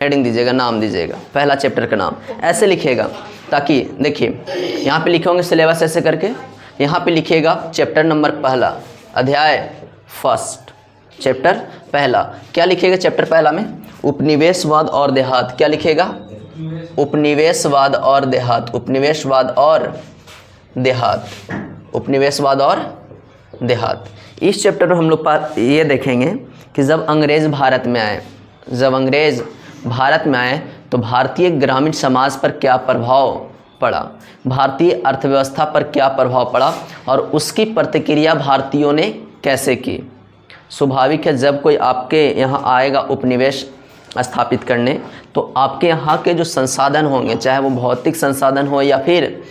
Heading दीजिएगा, नाम दीजिएगा, पहला चैप्टर का नाम ऐसे लिखिएगा, ताकि देखिए यहाँ पे लिखे होंगे सिलेबस ऐसे करके, यहाँ पे लिखिएगा चैप्टर नंबर पहला, अध्याय फर्स्ट, चैप्टर पहला। क्या लिखिएगा चैप्टर पहला में? उपनिवेशवाद और देहात। क्या लिखिएगा? उपनिवेशवाद और देहात, उपनिवेशवाद और देहात, उपनिवेशवाद और देहात। इस चैप्टर में हम लोग ये देखेंगे कि जब अंग्रेज़ भारत में आए, जब अंग्रेज़ भारत में आए तो भारतीय ग्रामीण समाज पर क्या प्रभाव पड़ा, भारतीय अर्थव्यवस्था पर क्या प्रभाव पड़ा और उसकी प्रतिक्रिया भारतीयों ने कैसे की। स्वाभाविक है, जब कोई आपके यहाँ आएगा उपनिवेश स्थापित करने, तो आपके यहाँ के जो संसाधन होंगे, चाहे वो भौतिक संसाधन हो या फिर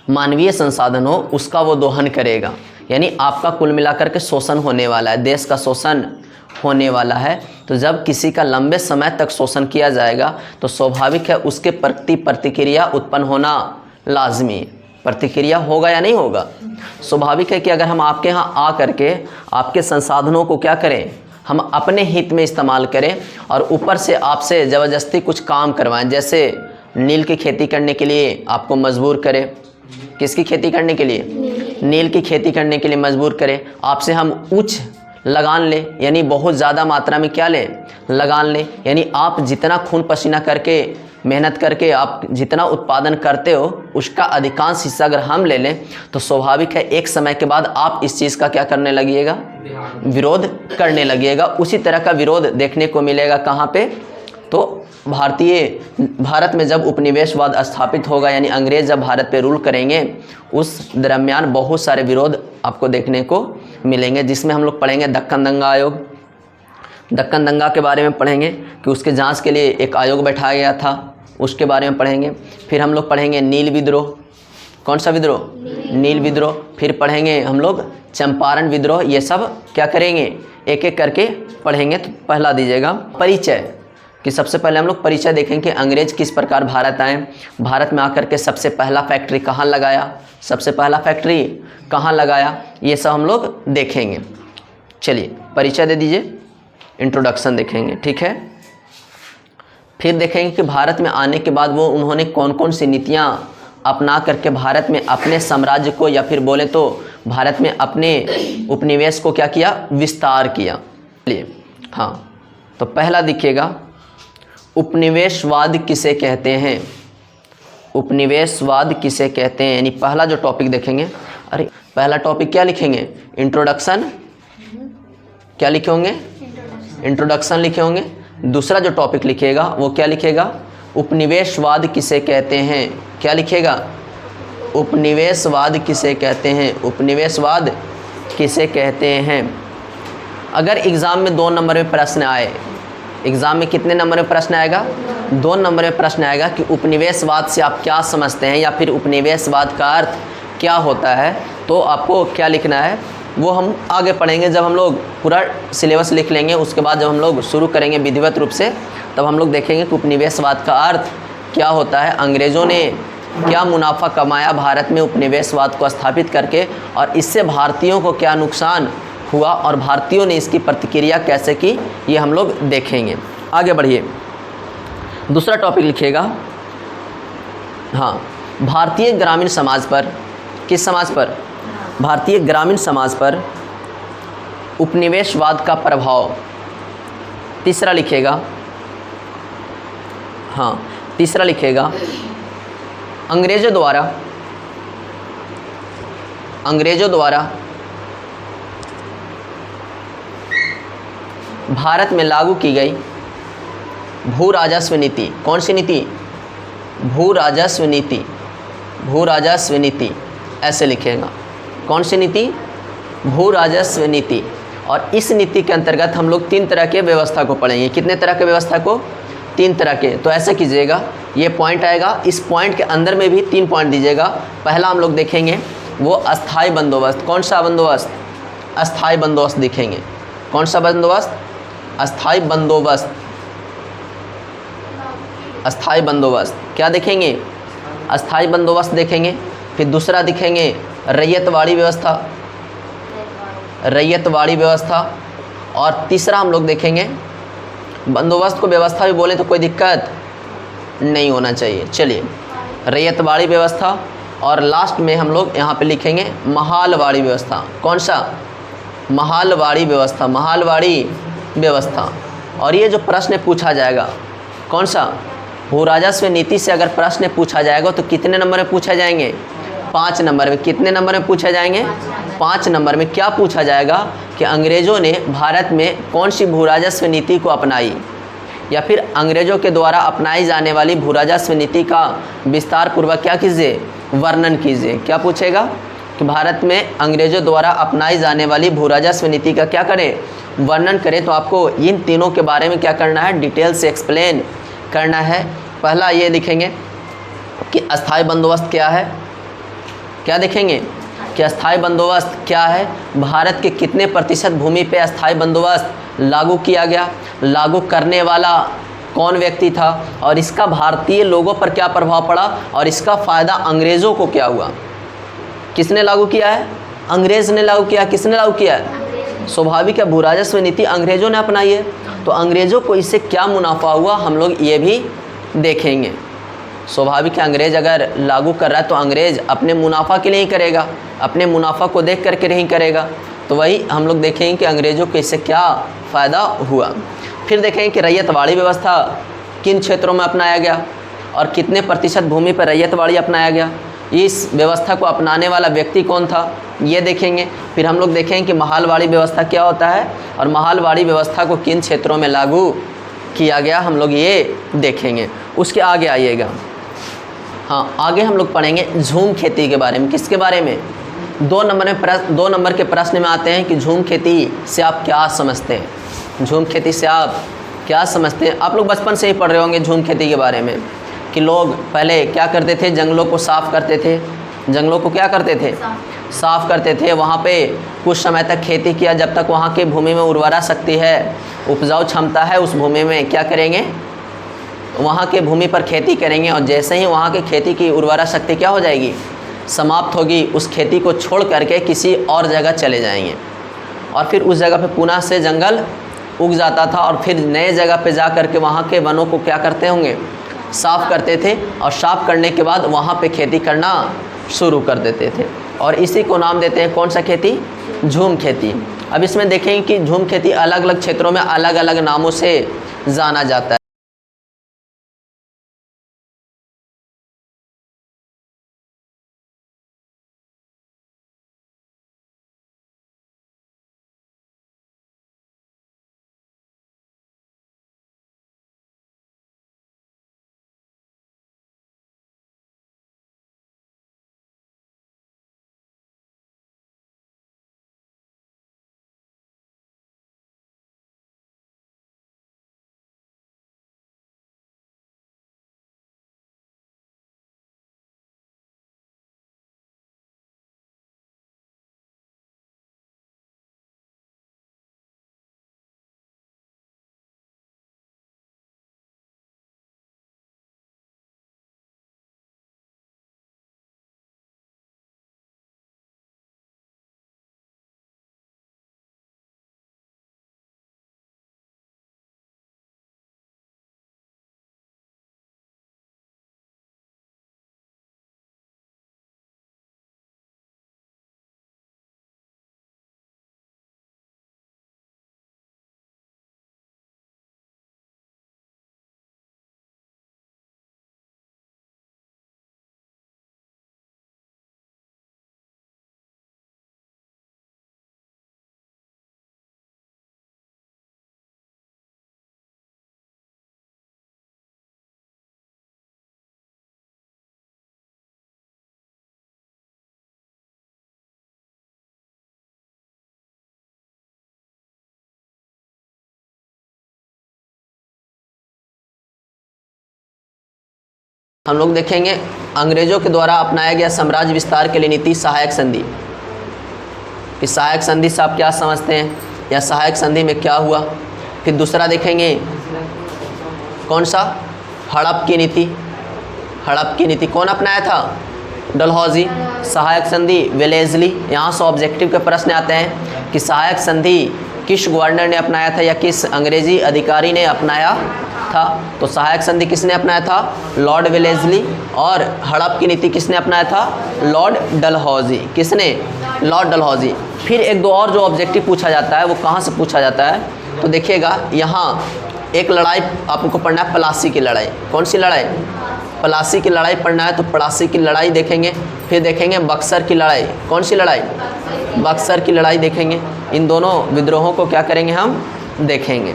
मानवीय संसाधन हो, उसका वो दोहन करेगा। यानी आपका कुल मिलाकर के शोषण होने वाला है, देश का शोषण होने वाला है। तो जब किसी का लंबे समय तक शोषण किया जाएगा तो स्वाभाविक है उसके प्रति प्रतिक्रिया उत्पन्न होना लाजमी है। प्रतिक्रिया होगा या नहीं होगा? स्वाभाविक है कि अगर हम आपके यहाँ आ करके आपके संसाधनों को क्या करें, हम अपने हित में इस्तेमाल करें और ऊपर से आपसे ज़बरदस्ती कुछ काम करवाएं, जैसे नील की खेती करने के लिए आपको मजबूर करें। किसकी खेती करने के लिए? नील की खेती करने के लिए मजबूर करें। आपसे हम उच्च लगान लें, यानी बहुत ज़्यादा मात्रा में क्या लें? लगान लें। यानी आप जितना खून पसीना करके मेहनत करके आप जितना उत्पादन करते हो, उसका अधिकांश हिस्सा अगर हम ले लें तो स्वाभाविक है एक समय के बाद आप इस चीज़ का क्या करने लगिएगा? विरोध करने लगिएगा। उसी तरह का विरोध देखने को मिलेगा कहाँ पे? तो भारत में जब उपनिवेशवाद स्थापित होगा, यानी अंग्रेज़ जब भारत पे रूल करेंगे, उस दरमियान बहुत सारे विरोध आपको देखने को मिलेंगे, जिसमें हम लोग पढ़ेंगे दक्कन दंगा आयोग। दक्कन दंगा के बारे में पढ़ेंगे कि उसके जांच के लिए एक आयोग बैठाया गया था, उसके बारे में पढ़ेंगे। फिर हम लोग पढ़ेंगे नील विद्रोह। कौन सा विद्रोह? नील विद्रोह। फिर पढ़ेंगे हम लोग चंपारण विद्रोह। ये सब क्या करेंगे? एक एक करके पढ़ेंगे। तो पहला दीजिएगा परिचय, कि सबसे पहले हम लोग परिचय देखेंगे कि अंग्रेज़ किस प्रकार भारत आए, भारत में आकर के सबसे पहला फैक्ट्री कहाँ लगाया, सबसे पहला फैक्ट्री कहाँ लगाया, ये सब हम लोग देखेंगे। चलिए परिचय दे दीजिए, इंट्रोडक्शन देखेंगे, ठीक है। फिर देखेंगे कि भारत में आने के बाद वो उन्होंने कौन कौन सी नीतियाँ अपना करके भारत में अपने साम्राज्य को, या फिर बोले तो भारत में अपने उपनिवेश को क्या किया? विस्तार किया। चलिए हाँ, तो पहला दिखेगा उपनिवेशवाद किसे कहते हैं, उपनिवेशवाद किसे कहते हैं, यानी पहला जो टॉपिक देखेंगे। अरे पहला टॉपिक क्या लिखेंगे? इंट्रोडक्शन। क्या लिखे होंगे? इंट्रोडक्शन लिखे होंगे। दूसरा जो टॉपिक लिखिएगा वो क्या लिखेगा? उपनिवेशवाद किसे कहते हैं। क्या लिखेगा? उपनिवेशवाद किसे कहते हैं, उपनिवेशवाद किसे कहते हैं। अगर एग्ज़ाम में 2 नंबर में प्रश्न आए, एग्ज़ाम में कितने नंबर में प्रश्न आएगा? 2 नंबर में प्रश्न आएगा कि उपनिवेशवाद से आप क्या समझते हैं, या फिर उपनिवेशवाद का अर्थ क्या होता है। तो आपको क्या लिखना है वो हम आगे पढ़ेंगे, जब हम लोग पूरा सिलेबस लिख लेंगे। उसके बाद जब हम लोग शुरू करेंगे विधिवत रूप से, तब हम लोग देखेंगे कि उपनिवेशवाद का अर्थ क्या होता है, अंग्रेज़ों ने क्या मुनाफा कमाया भारत में उपनिवेशवाद को स्थापित करके, और इससे भारतीयों को क्या नुकसान हुआ और भारतीयों ने इसकी प्रतिक्रिया कैसे की, ये हम लोग देखेंगे। आगे बढ़िए, दूसरा टॉपिक लिखिएगा। हाँ, भारतीय ग्रामीण समाज पर, किस समाज पर? भारतीय ग्रामीण समाज पर उपनिवेशवाद का प्रभाव। तीसरा लिखिएगा, हाँ तीसरा लिखिएगा अंग्रेज़ों द्वारा भारत में लागू की गई भू राजस्व नीति। कौन सी नीति? भू राजस्व नीति, भू राजस्व नीति ऐसे लिखेगा। कौन सी नीति? भू राजस्व नीति। और इस नीति के अंतर्गत हम लोग 3 तरह के व्यवस्था को पढ़ेंगे। कितने तरह के व्यवस्था को? 3 तरह के। तो ऐसे कीजिएगा, ये पॉइंट आएगा, इस पॉइंट के अंदर में भी 3 पॉइंट दीजिएगा। पहला हम लोग देखेंगे वो अस्थाई बंदोबस्त। कौन सा बंदोबस्त? अस्थाई बंदोबस्त दिखेंगे। कौन सा बंदोबस्त? अस्थाई बंदोबस्त, अस्थाई बंदोबस्त। क्या देखेंगे? अस्थाई बंदोबस्त देखेंगे। फिर दूसरा दिखेंगे रैयतवाड़ी व्यवस्था, रैयतवाड़ी व्यवस्था। और तीसरा हम लोग देखेंगे बंदोबस्त को व्यवस्था भी बोले तो कोई दिक्कत नहीं होना चाहिए। चलिए, रैयतवाड़ी व्यवस्था, और लास्ट में हम लोग यहाँ पे लिखेंगे महालवाड़ी व्यवस्था। कौन सा? महालवाड़ी व्यवस्था, महालवाड़ी व्यवस्था। और ये जो प्रश्न पूछा जाएगा कौन सा? भू राजस्व नीति से अगर प्रश्न पूछा जाएगा तो कितने नंबर में पूछे जाएंगे? 5 नंबर में। कितने नंबर में पूछे जाएंगे? 5 नंबर में। क्या पूछा जाएगा कि अंग्रेज़ों ने भारत में कौन सी भू राजस्व नीति को अपनाई, या फिर अंग्रेज़ों के द्वारा अपनाई जाने वाली भू राजस्व नीति का विस्तार पूर्वक क्या कीजिए? वर्णन कीजिए। क्या पूछेगा कि भारत में अंग्रेज़ों द्वारा अपनाई जाने वाली भू राजस्व नीति का क्या करें? वर्णन करें। तो आपको इन तीनों के बारे में क्या करना है? डिटेल से एक्सप्लेन करना है। पहला ये देखेंगे कि अस्थाई बंदोबस्त क्या है। क्या देखेंगे कि अस्थाई बंदोबस्त क्या है? भारत के कितने प्रतिशत भूमि पे अस्थाई बंदोबस्त लागू किया गया, लागू करने वाला कौन व्यक्ति था, और इसका भारतीय लोगों पर क्या प्रभाव पड़ा, और इसका फ़ायदा अंग्रेज़ों को क्या हुआ। किसने लागू किया है? अंग्रेज़ ने लागू किया। किसने लागू किया है? स्वाभाविक है, भू राजस्व नीति अंग्रेज़ों ने अपनाई है, तो अंग्रेज़ों को इससे क्या मुनाफा हुआ हम लोग ये भी देखेंगे। स्वाभाविक है, अंग्रेज़ अगर लागू कर रहा है तो अंग्रेज़ अपने मुनाफा के लिए ही करेगा, अपने मुनाफा को देख करके नहीं करेगा। तो वही हम लोग देखेंगे कि अंग्रेज़ों को इससे क्या फ़ायदा हुआ। फिर देखेंगे कि रैयतवाड़ी व्यवस्था किन क्षेत्रों में अपनाया गया और कितने प्रतिशत भूमि पर रैयतवाड़ी अपनाया गया, इस व्यवस्था को अपनाने वाला व्यक्ति कौन था, ये देखेंगे। फिर हम लोग देखेंगे कि महालवाड़ी व्यवस्था क्या होता है और महालवाड़ी व्यवस्था को किन क्षेत्रों में लागू किया गया, हम लोग ये देखेंगे। उसके आगे आइएगा, हाँ आगे हम लोग पढ़ेंगे झूम खेती के बारे में। किसके बारे में? 2 नंबर के प्रश्न में आते हैं कि झूम खेती से आप क्या समझते हैं। झूम खेती से आप क्या समझते हैं? आप लोग बचपन से ही पढ़ रहे होंगे झूम खेती के बारे में कि लोग पहले क्या करते थे? जंगलों को साफ़ करते थे। जंगलों को क्या करते थे? साफ़ करते थे। वहाँ पे कुछ समय तक खेती किया, जब तक वहाँ की भूमि में उर्वरा शक्ति है, उपजाऊ क्षमता है, उस भूमि में क्या करेंगे? वहाँ के भूमि पर खेती करेंगे। और जैसे ही वहाँ की खेती की उर्वरा शक्ति क्या हो जाएगी? समाप्त होगी, उस खेती को छोड़ करके किसी और जगह चले जाएंगे, और फिर उस जगह पे पुनः से जंगल उग जाता था, और फिर नए जगह पे जा करके वहाँ के वनों को क्या करते होंगे? साफ़ करते थे, और साफ़ करने के बाद वहाँ पे खेती करना शुरू कर देते थे, और इसी को नाम देते हैं कौन सा खेती? झूम खेती। अब इसमें देखेंगे कि झूम खेती अलग अलग क्षेत्रों में अलग अलग नामों से जाना जाता है। हम लोग देखेंगे अंग्रेज़ों के द्वारा अपनाया गया साम्राज्य विस्तार के लिए नीति सहायक संधि। इस सहायक संधि से आप क्या समझते हैं, या सहायक संधि में क्या हुआ। फिर दूसरा देखेंगे कौन सा? हड़प की नीति। हड़प की नीति कौन अपनाया था? डलहौजी। सहायक संधि वेलेस्ली। यहाँ से ऑब्जेक्टिव के प्रश्न आते हैं कि सहायक संधि किस गवर्नर ने अपनाया था या किस अंग्रेजी अधिकारी ने अपनाया था? तो सहायक संधि किसने अपनाया था? Lord Wellesley. और हड़प की नीति किसने अपनाया था? लॉर्ड डलहौजी। किसने? लॉर्ड डलहौजी। फिर एक दो और जो ऑब्जेक्टिव पूछा जाता है वो कहाँ से पूछा जाता है? तो देखिएगा यहाँ एक लड़ाई आपको पढ़ना है, प्लासी की लड़ाई। कौन सी लड़ाई? प्लासी की लड़ाई पढ़ना है, तो प्लासी की लड़ाई देखेंगे। फिर देखेंगे बक्सर की लड़ाई। कौन सी लड़ाई? बक्सर की लड़ाई देखेंगे। इन दोनों विद्रोहों को क्या करेंगे? हम देखेंगे।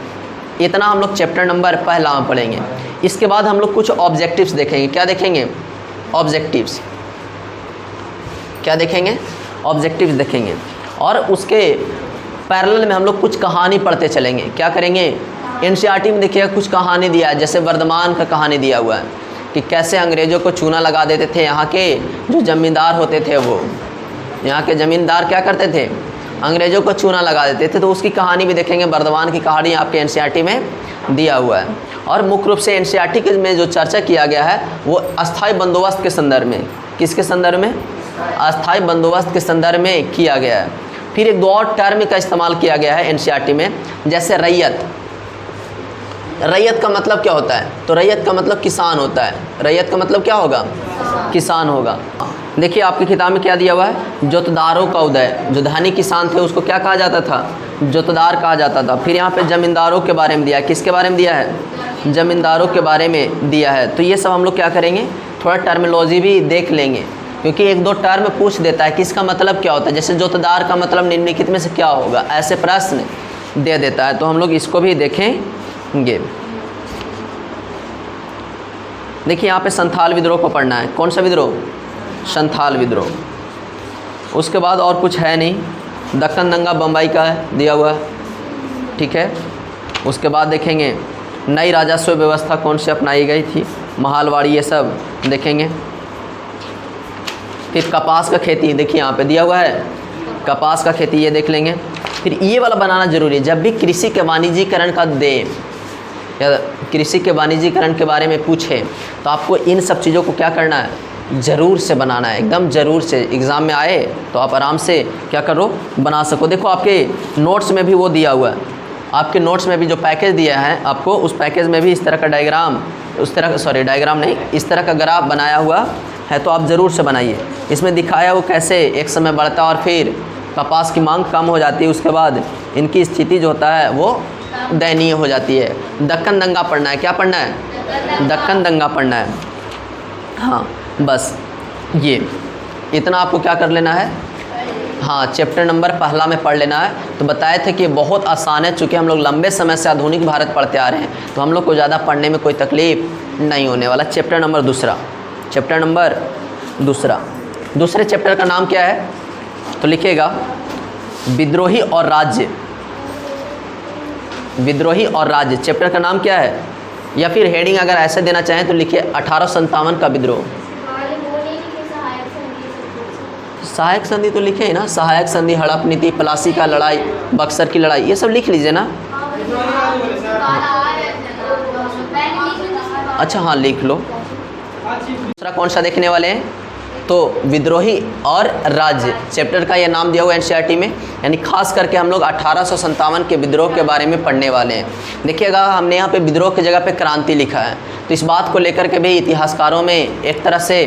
इतना हम लोग चैप्टर नंबर पहला में पढ़ेंगे। इसके बाद हम लोग कुछ ऑब्जेक्टिव्स देखेंगे। क्या देखेंगे? ऑब्जेक्टिव्स। क्या देखेंगे? ऑब्जेक्टिव्स देखेंगे। और उसके पैरेलल में हम लोग कुछ कहानी पढ़ते चलेंगे। क्या करेंगे? एनसीईआरटी में देखिएगा कुछ कहानी दिया है, जैसे वर्धमान का कहानी दिया हुआ है कि कैसे अंग्रेज़ों को चूना लगा देते थे। यहाँ के जो ज़मींदार होते थे, वो यहाँ के ज़मींदार क्या करते थे? अंग्रेज़ों को चूना लगा देते थे। तो उसकी कहानी भी देखेंगे। वर्धमान की कहानी आपके एनसीईआरटी में दिया हुआ है। और मुख्य रूप से एनसीईआरटी में जो चर्चा किया गया है वो अस्थायी बंदोबस्त के संदर्भ में। किसके संदर्भ में? अस्थायी बंदोबस्त के संदर्भ में किया गया है। फिर एक दो और टर्म का इस्तेमाल किया गया है एनसीईआरटी में, जैसे रैयत। रैयत का मतलब क्या होता है? तो रैयत का मतलब किसान होता है। रैयत का मतलब क्या होगा? किसान होगा। देखिए आपकी किताब में क्या दिया हुआ है? जोतदारों का उदय। जो धनी किसान थे उसको क्या कहा जाता था? जोतदार कहा जाता था। फिर यहाँ पे ज़मींदारों के बारे में दिया है। किसके बारे में दिया है? ज़मींदारों के बारे में दिया है। तो ये सब हम लोग क्या करेंगे? थोड़ा टर्मिनोलॉजी भी देख लेंगे, क्योंकि एक दो टर्म पूछ देता है कि इसका मतलब क्या होता है। जैसे जोतदार का मतलब निम्नलिखित में से क्या होगा, ऐसे प्रश्न दे देता है। तो हम लोग इसको भी देखेंगे। देखिए यहाँ पे संथाल विद्रोह को पढ़ना है। कौन सा विद्रोह? संथाल विद्रोह। उसके बाद और कुछ है नहीं। दक्कन दंगा बम्बई का है दिया हुआ है, ठीक है। उसके बाद देखेंगे नई राजस्व व्यवस्था कौन सी अपनाई गई थी, महालवाड़ी, ये सब देखेंगे। फिर कपास का खेती, देखिए यहाँ पे दिया हुआ है कपास का खेती, ये देख लेंगे। फिर ये वाला बनाना जरूरी है। जब भी कृषि के वाणिज्यीकरण का दे या कृषि के वाणिज्यीकरण के बारे में पूछे तो आपको इन सब चीज़ों को क्या करना है? ज़रूर से बनाना है, एकदम ज़रूर से। एग्ज़ाम में आए तो आप आराम से क्या करो? बना सको। देखो आपके नोट्स में भी वो दिया हुआ है। आपके नोट्स में भी जो पैकेज दिया है आपको, उस पैकेज में भी इस तरह का डायग्राम, डायग्राम नहीं, इस तरह का ग्राफ बनाया हुआ है। तो आप ज़रूर से बनाइए। इसमें दिखाया वो कैसे एक समय बढ़ता और फिर कपास की मांग कम हो जाती है, उसके बाद इनकी स्थिति जो होता है वो दयनीय हो जाती है। दक्कन दंगा पढ़ना है। क्या पढ़ना है? दक्कन दंगा पढ़ना है। हाँ बस ये इतना आपको क्या कर लेना है? हाँ चैप्टर नंबर पहला में पढ़ लेना है। तो बताए थे कि बहुत आसान है, चूँकि हम लोग लंबे समय से आधुनिक भारत पढ़ते आ रहे हैं तो हम लोग को ज़्यादा पढ़ने में कोई तकलीफ नहीं होने वाला। चैप्टर नंबर दूसरा, चैप्टर नंबर दूसरा, दूसरे चैप्टर का नाम क्या है? तो लिखिएगा विद्रोही और राज्य। विद्रोही और राज्य चैप्टर का नाम क्या है? या फिर हेडिंग अगर ऐसे देना चाहें तो लिखिए 1857 का विद्रोह। सहायक संधि तो लिखे ही ना, सहायक संधि, हड़प नीति, प्लासी का लड़ाई, बक्सर की लड़ाई, ये सब लिख लीजिए ना। अच्छा हाँ लिख लो। दूसरा कौन सा देखने वाले हैं? तो विद्रोही और राज्य चैप्टर का ये नाम दिया हुआ है एनसीईआरटी में। यानी खास करके हम लोग 1857 के विद्रोह के बारे में पढ़ने वाले हैं। देखिएगा हमने यहाँ पे विद्रोह की जगह पे क्रांति लिखा है, तो इस बात को लेकर के भी इतिहासकारों में एक तरह से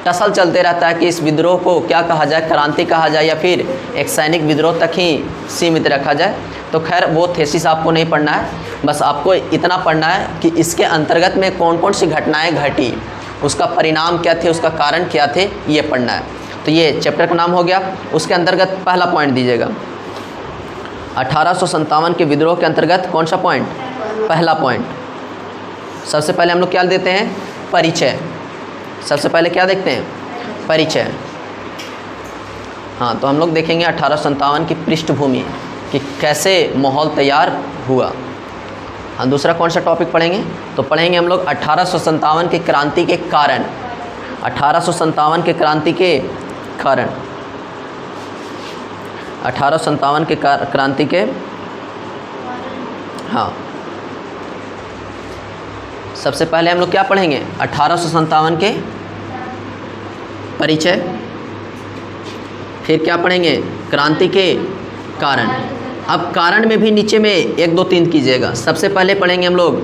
टसल चलते रहता है कि इस विद्रोह को क्या कहा जाए, क्रांति कहा जाए या फिर एक सैनिक विद्रोह तक ही सीमित रखा जाए। तो खैर वो थेसिस आपको नहीं पढ़ना है, बस आपको इतना पढ़ना है कि इसके अंतर्गत में कौन कौन सी घटनाएँ घटी, उसका परिणाम क्या थे, उसका कारण क्या थे, ये पढ़ना है। तो ये चैप्टर का नाम हो गया। उसके अंतर्गत पहला पॉइंट दीजिएगा 1857 के विद्रोह के अंतर्गत कौन सा पॉइंट? पहला पॉइंट। सबसे पहले हम लोग क्या देते हैं? परिचय। सबसे पहले क्या देखते हैं? परिचय। हाँ तो हम लोग देखेंगे 1857 की पृष्ठभूमि कि कैसे माहौल तैयार हुआ। हाँ दूसरा कौन सा टॉपिक पढ़ेंगे? तो पढ़ेंगे हम लोग 1857 के क्रांति के कारण। 1857 के क्रांति के कारण, 1857 के क्रांति के, हाँ सबसे पहले हम लोग क्या पढ़ेंगे? 1857 के परिचय। फिर क्या पढ़ेंगे? क्रांति के कारण। अब कारण में भी नीचे में 1 2 3 कीजिएगा। सबसे पहले पढ़ेंगे हम लोग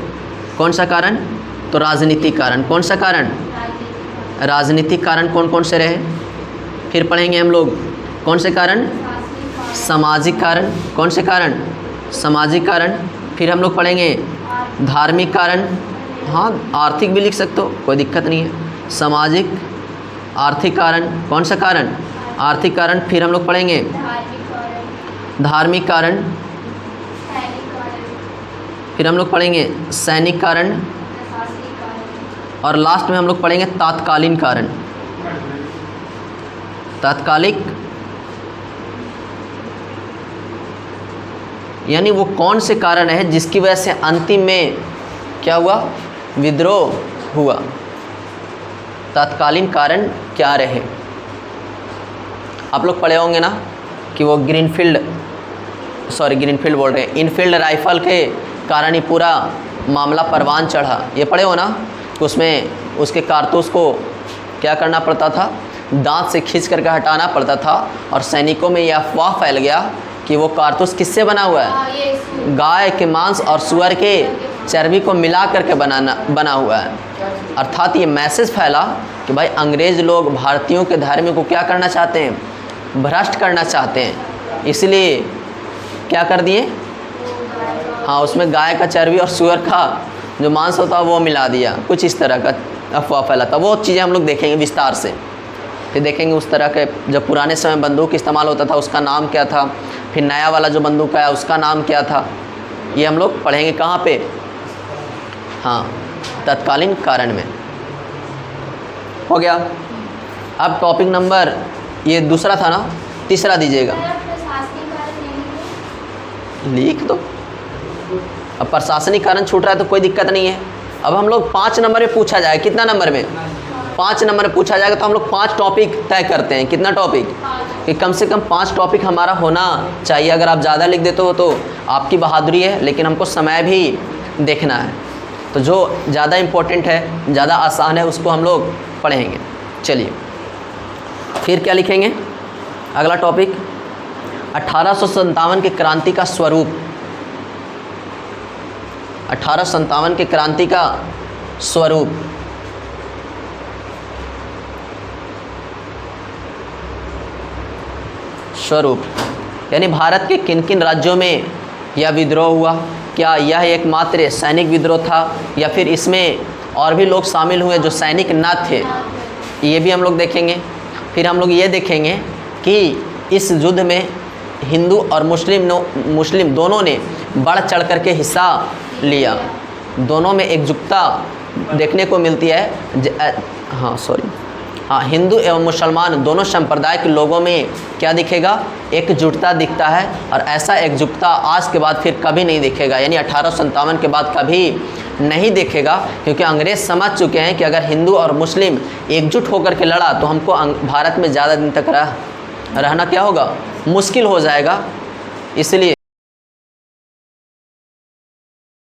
कौन सा कारण, तो राजनीतिक कारण। कौन सा कारण, राजनीतिक कारण कौन कौन से रहे। फिर पढ़ेंगे हम लोग कौन से कारण, सामाजिक कारण। कौन से कारण, सामाजिक कारण। फिर हम लोग पढ़ेंगे धार्मिक कारण, हाँ आर्थिक भी लिख सकते हो, कोई दिक्कत नहीं है। सामाजिक, आर्थिक कारण। कौन सा कारण, आर्थिक कारण। फिर हम लोग पढ़ेंगे धार्मिक कारण। फिर हम लोग पढ़ेंगे सैनिक कारण। और लास्ट में हम लोग पढ़ेंगे तात्कालीन कारण। तात्कालिक यानी वो कौन से कारण है जिसकी वजह से अंतिम में क्या हुआ, विद्रोह हुआ। तात्कालीन कारण क्या रहे। आप लोग पढ़े होंगे ना कि वो ग्रीनफील्ड बोल रहे हैं, इनफील्ड राइफल के कारण ही पूरा मामला परवान चढ़ा। ये पढ़े हो ना, उसमें उसके कारतूस को क्या करना पड़ता था, दांत से खींच करके हटाना पड़ता था। और सैनिकों में यह अफवाह फैल गया कि वो कारतूस किससे बना हुआ है, गाय के मांस और सुअर के चर्बी को मिला करके बना हुआ है। अर्थात ये मैसेज फैला कि भाई अंग्रेज़ लोग भारतीयों के धर्म को क्या करना चाहते हैं, भ्रष्ट करना चाहते हैं। इसलिए क्या कर दिए, हाँ उसमें गाय का चर्बी और सुअर का जो मांस होता है वो मिला दिया। कुछ इस तरह का अफवाह फैला था। वो चीज़ें हम लोग देखेंगे विस्तार से। फिर देखेंगे उस तरह के जब पुराने समय बंदूक इस्तेमाल होता था उसका नाम क्या था, फिर नया वाला जो बंदूक आया उसका नाम क्या था। ये हम लोग पढ़ेंगे कहाँ पे, हाँ तत्कालीन कारण में। हो गया। अब टॉपिक नंबर, ये दूसरा था ना, तीसरा दीजिएगा, लिख दो। अब प्रशासनिक कारण छूट रहा है तो कोई दिक्कत नहीं है। अब हम लोग 5 नंबर में पूछा जाए, कितना नंबर में, 5 नंबर में पूछा जाएगा तो हम लोग 5 टॉपिक तय करते हैं। कितना टॉपिक, कि कम से कम 5 टॉपिक हमारा होना चाहिए। अगर आप ज़्यादा लिख देते हो तो आपकी बहादुरी है, लेकिन हमको समय भी देखना है। तो जो ज़्यादा इम्पोर्टेंट है, ज़्यादा आसान है, उसको हम लोग पढ़ेंगे। चलिए फिर क्या लिखेंगे, अगला टॉपिक 1857 की क्रांति का स्वरूप। 1857 की क्रांति का स्वरूप। यानी भारत के किन किन राज्यों में यह विद्रोह हुआ, क्या यह एकमात्र सैनिक विद्रोह था या फिर इसमें और भी लोग शामिल हुए जो सैनिक न थे, ये भी हम लोग देखेंगे। फिर हम लोग ये देखेंगे कि इस युद्ध में हिंदू और मुस्लिम दोनों ने बढ़ चढ़ कर के हिस्सा लिया। दोनों में एकजुटता देखने को मिलती है। हाँ हिंदू एवं मुसलमान दोनों संप्रदाय के लोगों में क्या दिखेगा, एकजुटता दिखता है। और ऐसा एकजुटता आज के बाद फिर कभी नहीं दिखेगा, यानी 1857 के बाद कभी नहीं दिखेगा। क्योंकि अंग्रेज़ समझ चुके हैं कि अगर हिंदू और मुस्लिम एकजुट होकर के लड़ा तो हमको भारत में ज़्यादा दिन तक रहना क्या होगा, मुश्किल हो जाएगा। इसलिए